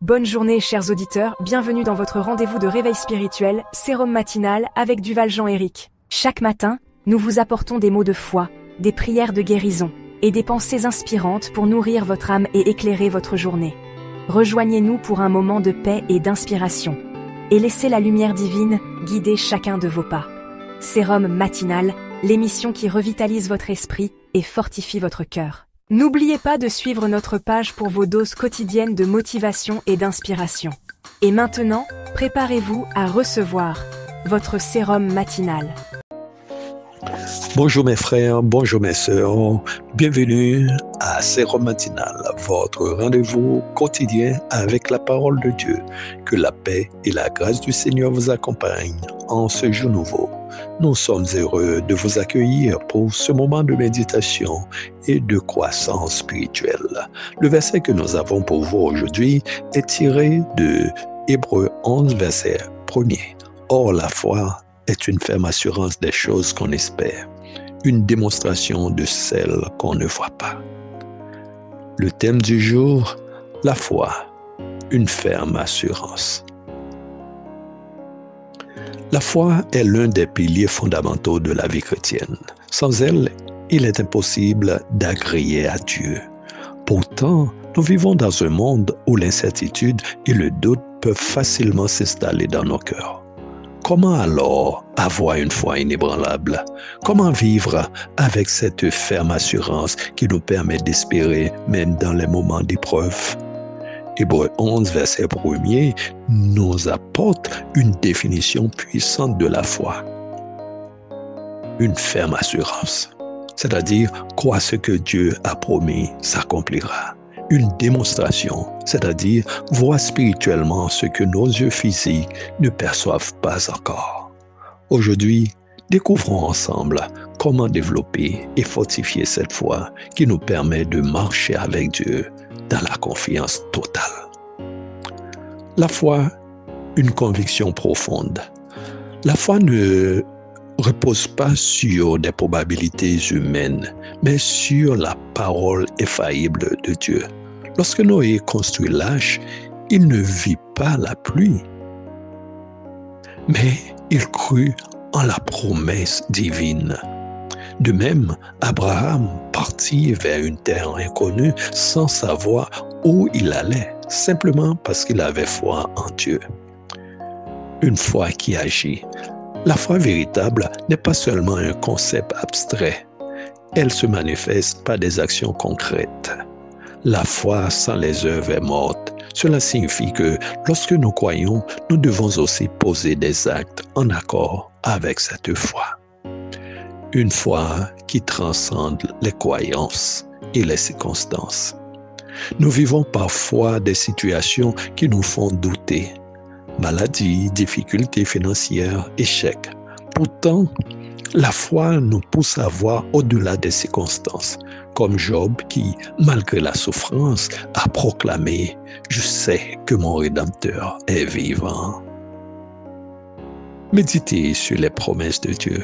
Bonne journée, chers auditeurs, bienvenue dans votre rendez-vous de réveil spirituel, Sérum matinal avec Duval Jean-Éric. Chaque matin, nous vous apportons des mots de foi, des prières de guérison et des pensées inspirantes pour nourrir votre âme et éclairer votre journée. Rejoignez-nous pour un moment de paix et d'inspiration. Et laissez la lumière divine guider chacun de vos pas. Sérum matinal, l'émission qui revitalise votre esprit et fortifie votre cœur. N'oubliez pas de suivre notre page pour vos doses quotidiennes de motivation et d'inspiration. Et maintenant, préparez-vous à recevoir votre sérum matinal. Bonjour mes frères, bonjour mes sœurs, bienvenue à Sérum matinal, votre rendez-vous quotidien avec la parole de Dieu. Que la paix et la grâce du Seigneur vous accompagnent en ce jour nouveau. Nous sommes heureux de vous accueillir pour ce moment de méditation et de croissance spirituelle. Le verset que nous avons pour vous aujourd'hui est tiré de Hébreux 11, verset 1er. Or, la foi est une ferme assurance des choses qu'on espère, une démonstration de celles qu'on ne voit pas. Le thème du jour, la foi, une ferme assurance. La foi est l'un des piliers fondamentaux de la vie chrétienne. Sans elle, il est impossible d'agréer à Dieu. Pourtant, nous vivons dans un monde où l'incertitude et le doute peuvent facilement s'installer dans nos cœurs. Comment alors avoir une foi inébranlable? Comment vivre avec cette ferme assurance qui nous permet d'espérer même dans les moments d'épreuve? Hébreux 11, verset 1er, nous apporte une définition puissante de la foi. Une ferme assurance, c'est-à-dire croire ce que Dieu a promis s'accomplira. Une démonstration, c'est-à-dire voir spirituellement ce que nos yeux physiques ne perçoivent pas encore. Aujourd'hui, découvrons ensemble comment développer et fortifier cette foi qui nous permet de marcher avec Dieu dans la confiance totale. La foi, une conviction profonde. La foi ne repose pas sur des probabilités humaines, mais sur la parole infaillible de Dieu. Lorsque Noé construit l'arche, il ne vit pas la pluie, mais il crut en la promesse divine. De même, Abraham partit vers une terre inconnue sans savoir où il allait, simplement parce qu'il avait foi en Dieu. Une foi qui agit. La foi véritable n'est pas seulement un concept abstrait. Elle se manifeste par des actions concrètes. La foi sans les œuvres est morte. Cela signifie que lorsque nous croyons, nous devons aussi poser des actes en accord avec cette foi. Une foi qui transcende les croyances et les circonstances. Nous vivons parfois des situations qui nous font douter. Maladies, difficultés financières, échecs. Pourtant, la foi nous pousse à voir au-delà des circonstances, comme Job qui, malgré la souffrance, a proclamé « Je sais que mon Rédempteur est vivant ». Méditez sur les promesses de Dieu.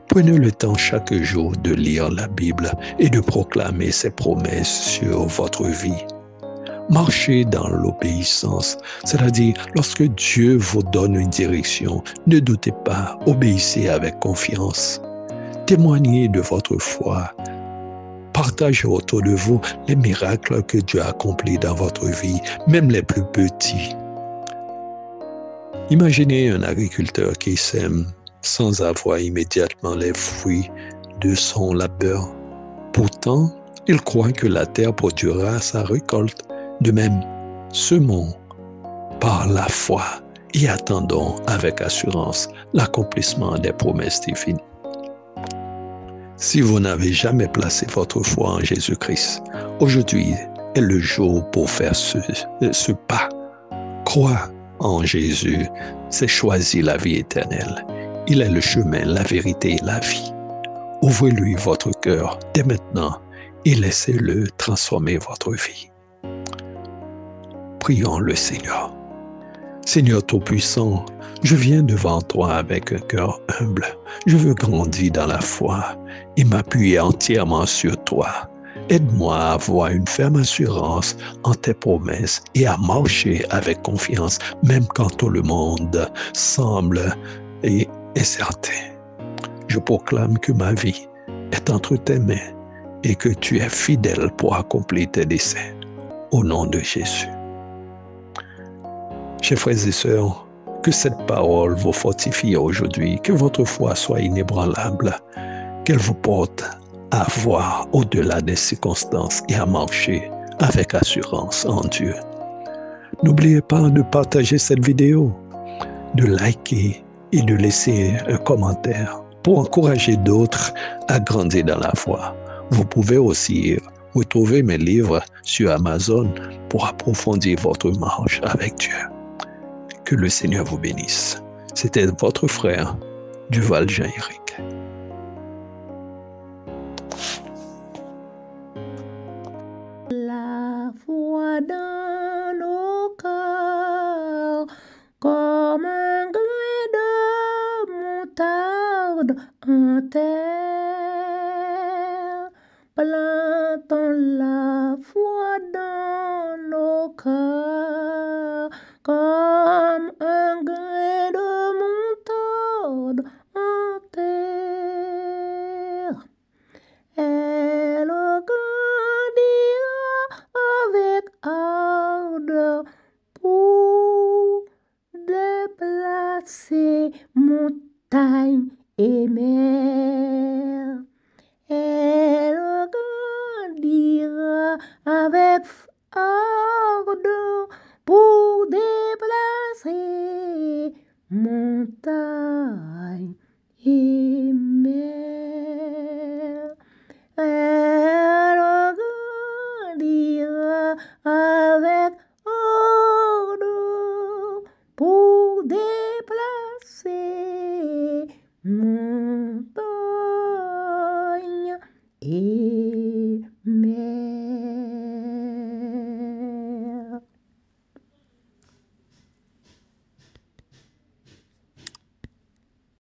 Prenez le temps chaque jour de lire la Bible et de proclamer ses promesses sur votre vie. Marchez dans l'obéissance, c'est-à-dire lorsque Dieu vous donne une direction, ne doutez pas, obéissez avec confiance. Témoignez de votre foi. Partagez autour de vous les miracles que Dieu a accomplis dans votre vie, même les plus petits. Imaginez un agriculteur qui sème sans avoir immédiatement les fruits de son labeur. Pourtant, il croit que la terre produira sa récolte. De même, semons par la foi et attendons avec assurance l'accomplissement des promesses divines. Si vous n'avez jamais placé votre foi en Jésus-Christ, aujourd'hui est le jour pour faire ce pas. Croire en Jésus, c'est choisir la vie éternelle. Il est le chemin, la vérité et la vie. Ouvrez-lui votre cœur dès maintenant et laissez-le transformer votre vie. Prions le Seigneur. Seigneur Tout-Puissant, je viens devant toi avec un cœur humble. Je veux grandir dans la foi et m'appuyer entièrement sur toi. Aide-moi à avoir une ferme assurance en tes promesses et à marcher avec confiance, même quand tout le monde semble incertain. Je proclame que ma vie est entre tes mains et que tu es fidèle pour accomplir tes desseins. Au nom de Jésus. Chers frères et sœurs, que cette parole vous fortifie aujourd'hui, que votre foi soit inébranlable, qu'elle vous porte à voir au-delà des circonstances et à marcher avec assurance en Dieu. N'oubliez pas de partager cette vidéo, de liker et de laisser un commentaire pour encourager d'autres à grandir dans la foi. Vous pouvez aussi retrouver mes livres sur Amazon pour approfondir votre marche avec Dieu. Que le Seigneur vous bénisse. C'était votre frère, Duval Jean-Éric. La foi dans nos cœurs, comme un grain de moutarde en terre. Plantons la foi dans nos cœurs, comme un grain de moutarde en terre. Elle grandira avec ardeur pour déplacer montagnes et mer. Elle grandira avec ardeur pour déplacer montagnes et mer. Elle grandira avec ardeur pour déplacer montagnes et mer.